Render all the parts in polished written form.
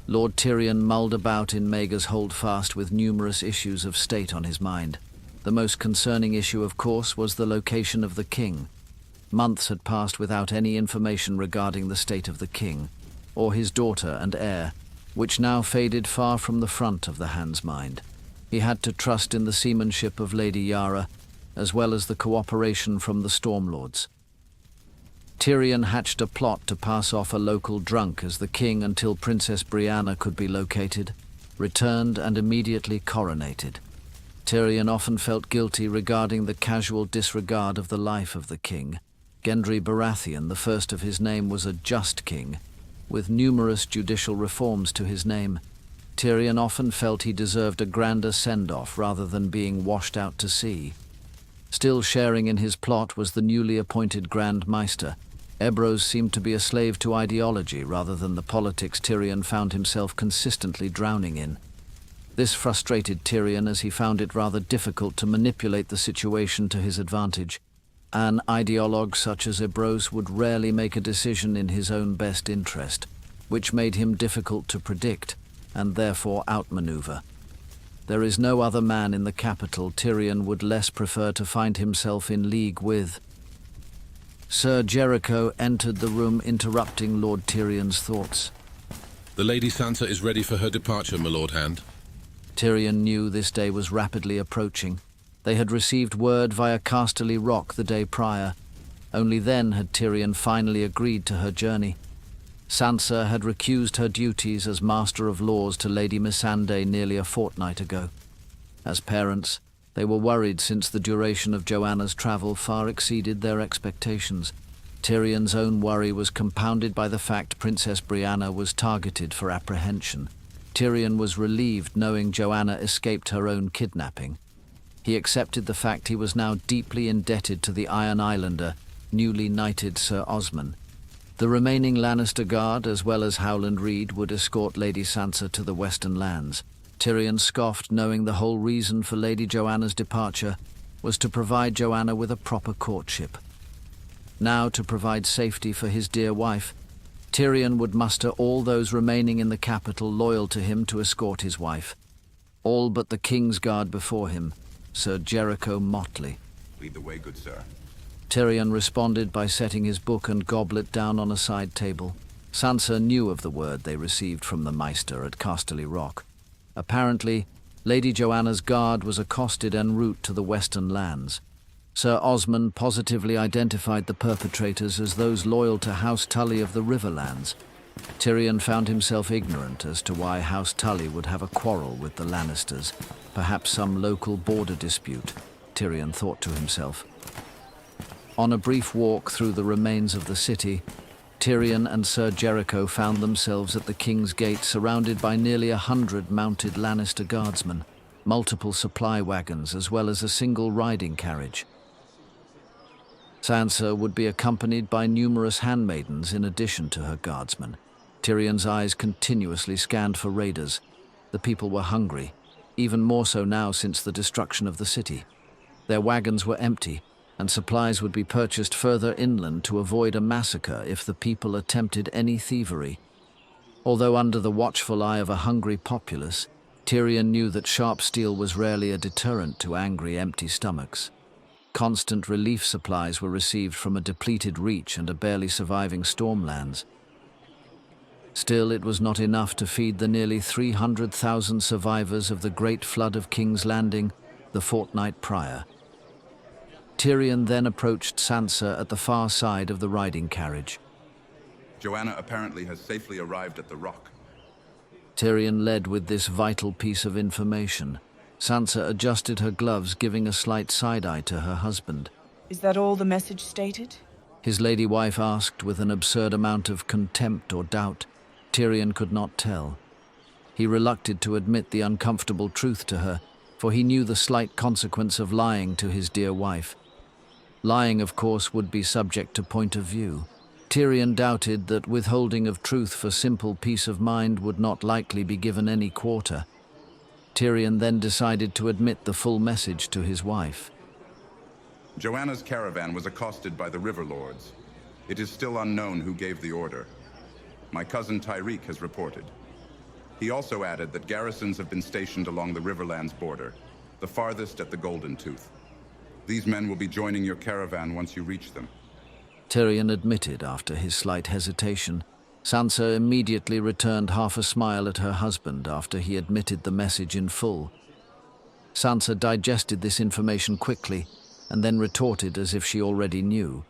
Lord Tyrion mulled about in Maegor's Holdfast with numerous issues of state on his mind. The most concerning issue, of course, was the location of the king. Months had passed without any information regarding the state of the king, or his daughter and heir, which now faded far from the front of the Hand's mind. He had to trust in the seamanship of Lady Yara, as well as the cooperation from the Stormlords. Tyrion hatched a plot to pass off a local drunk as the king until Princess Brianna could be located, returned, and immediately coronated. Tyrion often felt guilty regarding the casual disregard of the life of the king. Gendry Baratheon, the first of his name, was a just king, with numerous judicial reforms to his name. Tyrion often felt he deserved a grander send-off rather than being washed out to sea. Still sharing in his plot was the newly appointed Grand Maester. Ebrose seemed to be a slave to ideology rather than the politics Tyrion found himself consistently drowning in. This frustrated Tyrion as he found it rather difficult to manipulate the situation to his advantage. An ideologue such as Ebrose would rarely make a decision in his own best interest, which made him difficult to predict and therefore outmaneuver. There is no other man in the capital Tyrion would less prefer to find himself in league with. Sir Jericho entered the room, interrupting Lord Tyrion's thoughts. The Lady Sansa is ready for her departure, my Lord Hand. Tyrion knew this day was rapidly approaching. They had received word via Casterly Rock the day prior. Only then had Tyrion finally agreed to her journey. Sansa had recused her duties as Master of Laws to Lady Missandei nearly a fortnight ago. As parents, they were worried since the duration of Joanna's travel far exceeded their expectations. Tyrion's own worry was compounded by the fact Princess Brianna was targeted for apprehension. Tyrion was relieved knowing Joanna escaped her own kidnapping. He accepted the fact he was now deeply indebted to the Iron Islander, newly knighted Sir Osmond. The remaining Lannister Guard, as well as Howland Reed, would escort Lady Sansa to the Western Lands. Tyrion scoffed, knowing the whole reason for Lady Joanna's departure was to provide Joanna with a proper courtship. Now, to provide safety for his dear wife, Tyrion would muster all those remaining in the capital loyal to him to escort his wife. All but the King's Guard before him, Sir Jericho Motley. Lead the way, good sir. Tyrion responded by setting his book and goblet down on a side table. Sansa knew of the word they received from the Maester at Casterly Rock. Apparently, Lady Joanna's guard was accosted en route to the Western Lands. Sir Osmond positively identified the perpetrators as those loyal to House Tully of the Riverlands. Tyrion found himself ignorant as to why House Tully would have a quarrel with the Lannisters. Perhaps some local border dispute, Tyrion thought to himself. On a brief walk through the remains of the city, Tyrion and Sir Jericho found themselves at the King's Gate, surrounded by nearly 100 mounted Lannister guardsmen, multiple supply wagons, as well as a single riding carriage. Sansa would be accompanied by numerous handmaidens in addition to her guardsmen. Tyrion's eyes continuously scanned for raiders. The people were hungry, even more so now since the destruction of the city. Their wagons were empty, and supplies would be purchased further inland to avoid a massacre if the people attempted any thievery. Although under the watchful eye of a hungry populace, Tyrion knew that sharp steel was rarely a deterrent to angry, empty stomachs. Constant relief supplies were received from a depleted Reach and a barely surviving Stormlands. Still, it was not enough to feed the nearly 300,000 survivors of the Great Flood of King's Landing the fortnight prior. Tyrion then approached Sansa at the far side of the riding carriage. Joanna apparently has safely arrived at the Rock. Tyrion led with this vital piece of information. Sansa adjusted her gloves, giving a slight side-eye to her husband. Is that all the message stated? His lady wife asked with an absurd amount of contempt or doubt. Tyrion could not tell. He relucted to admit the uncomfortable truth to her, for he knew the slight consequence of lying to his dear wife. Lying, of course, would be subject to point of view. Tyrion doubted that withholding of truth for simple peace of mind would not likely be given any quarter. Tyrion then decided to admit the full message to his wife. Joanna's caravan was accosted by the River Lords. It is still unknown who gave the order. My cousin Tyreek has reported. He also added that garrisons have been stationed along the Riverlands border, the farthest at the Golden Tooth. These men will be joining your caravan once you reach them. Tyrion admitted after his slight hesitation. Sansa immediately returned half a smile at her husband after he admitted the message in full. Sansa digested this information quickly and then retorted as if she already knew.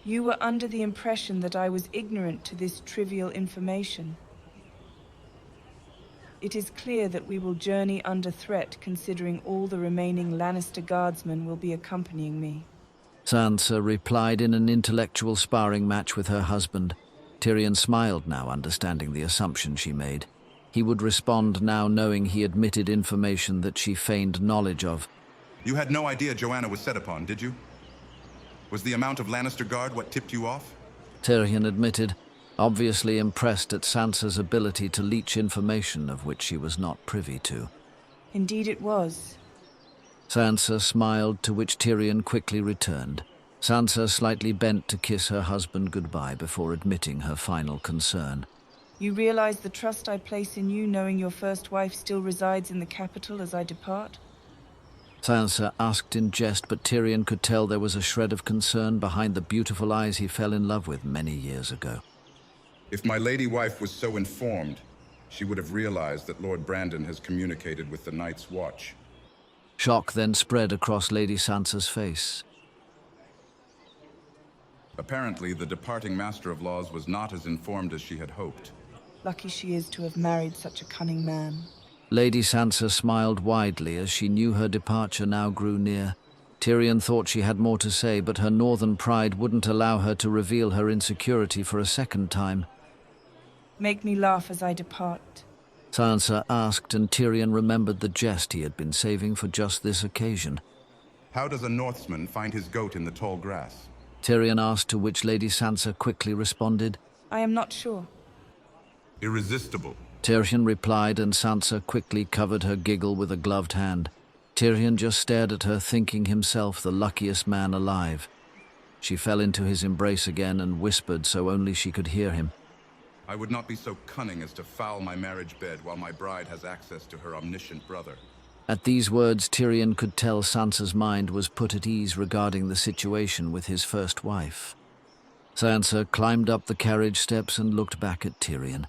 You were under the impression that I was ignorant to this trivial information. It is clear that we will journey under threat considering all the remaining Lannister guardsmen will be accompanying me. Sansa replied in an intellectual sparring match with her husband. Tyrion smiled now, understanding the assumption she made. He would respond now knowing he admitted information that she feigned knowledge of. You had no idea Joanna was set upon, did you? Was the amount of Lannister guard what tipped you off? Tyrion admitted, obviously impressed at Sansa's ability to leech information of which she was not privy to. Indeed it was. Sansa smiled, to which Tyrion quickly returned. Sansa slightly bent to kiss her husband goodbye before admitting her final concern. You realize the trust I place in you, knowing your first wife still resides in the capital as I depart? Sansa asked in jest, but Tyrion could tell there was a shred of concern behind the beautiful eyes he fell in love with many years ago. If my lady wife was so informed, she would have realized that Lord Brandon has communicated with the Night's Watch. Shock then spread across Lady Sansa's face. Apparently, the departing Master of Laws was not as informed as she had hoped. Lucky she is to have married such a cunning man. Lady Sansa smiled widely as she knew her departure now grew near. Tyrion thought she had more to say, but her northern pride wouldn't allow her to reveal her insecurity for a second time. Make me laugh as I depart. Sansa asked, and Tyrion remembered the jest he had been saving for just this occasion. How does a Northman find his goat in the tall grass? Tyrion asked, to which Lady Sansa quickly responded. I am not sure. Irresistible. Tyrion replied, and Sansa quickly covered her giggle with a gloved hand. Tyrion just stared at her, thinking himself the luckiest man alive. She fell into his embrace again and whispered so only she could hear him. I would not be so cunning as to foul my marriage bed while my bride has access to her omniscient brother. At these words, Tyrion could tell Sansa's mind was put at ease regarding the situation with his first wife. Sansa climbed up the carriage steps and looked back at Tyrion.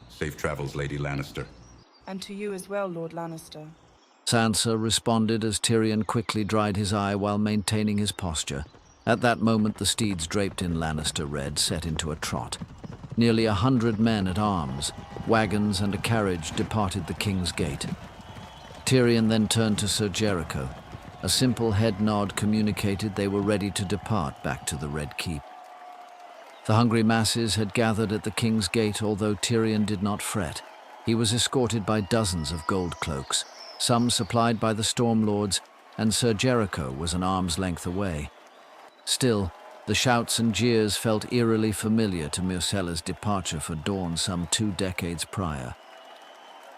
Safe travels, Lady Lannister. And to you as well, Lord Lannister. Sansa responded as Tyrion quickly dried his eye while maintaining his posture. At that moment, the steeds draped in Lannister red set into a trot. Nearly 100 men at arms, wagons and a carriage departed the King's Gate. Tyrion then turned to Ser Jericho. A simple head nod communicated they were ready to depart back to the Red Keep. The hungry masses had gathered at the King's Gate, although Tyrion did not fret. He was escorted by dozens of gold cloaks, some supplied by the Stormlords, and Ser Jericho was an arm's length away. Still, the shouts and jeers felt eerily familiar to Myrcella's departure for Dorne some 2 decades prior.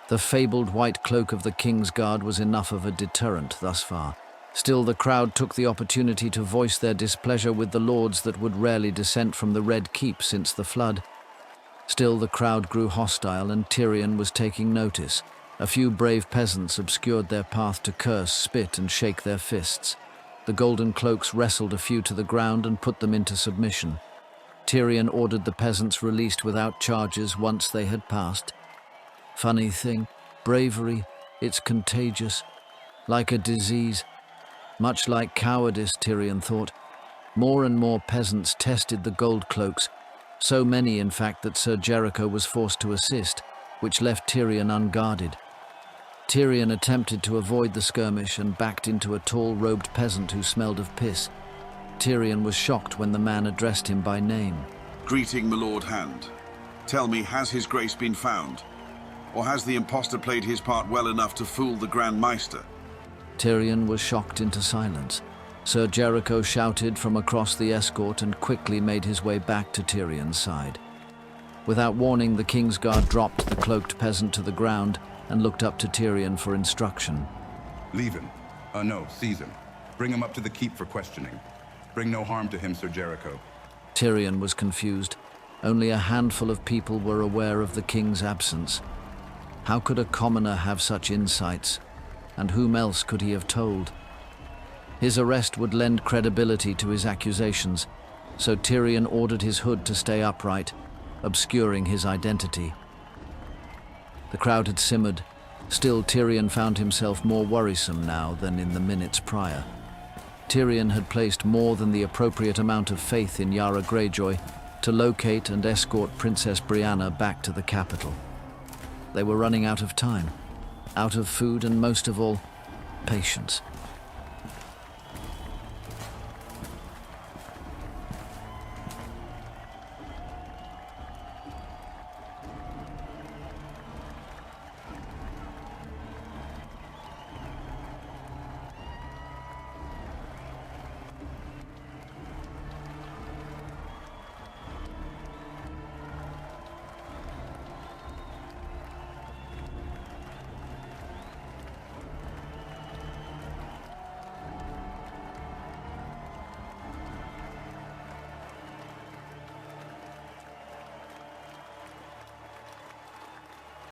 The fabled white cloak of the King's Guard was enough of a deterrent thus far. Still, the crowd took the opportunity to voice their displeasure with the lords that would rarely dissent from the Red Keep since the flood. Still, the crowd grew hostile, and Tyrion was taking notice. A few brave peasants obscured their path to curse, spit, and shake their fists. The golden cloaks wrestled a few to the ground and put them into submission. Tyrion ordered the peasants released without charges once they had passed. Funny thing, bravery, it's contagious. Like a disease. Much like cowardice, Tyrion thought. More and more peasants tested the gold cloaks, so many in fact that Ser Jericho was forced to assist, which left Tyrion unguarded. Tyrion attempted to avoid the skirmish and backed into a tall robed peasant who smelled of piss. Tyrion was shocked when the man addressed him by name. Greeting, my Lord Hand. Tell me, has his grace been found? Or has the impostor played his part well enough to fool the Grand Maester? Tyrion was shocked into silence. Ser Jericho shouted from across the escort and quickly made his way back to Tyrion's side. Without warning, the King's Guard dropped the cloaked peasant to the ground and looked up to Tyrion for instruction. Leave him. No, seize him. Bring him up to the keep for questioning. Bring no harm to him, Ser Jericho. Tyrion was confused. Only a handful of people were aware of the king's absence. How could a commoner have such insights? And whom else could he have told? His arrest would lend credibility to his accusations, so Tyrion ordered his hood to stay upright, obscuring his identity. The crowd had simmered. Still, Tyrion found himself more worrisome now than in the minutes prior. Tyrion had placed more than the appropriate amount of faith in Yara Greyjoy to locate and escort Princess Brianna back to the capital. They were running out of time, out of food, and most of all, patience.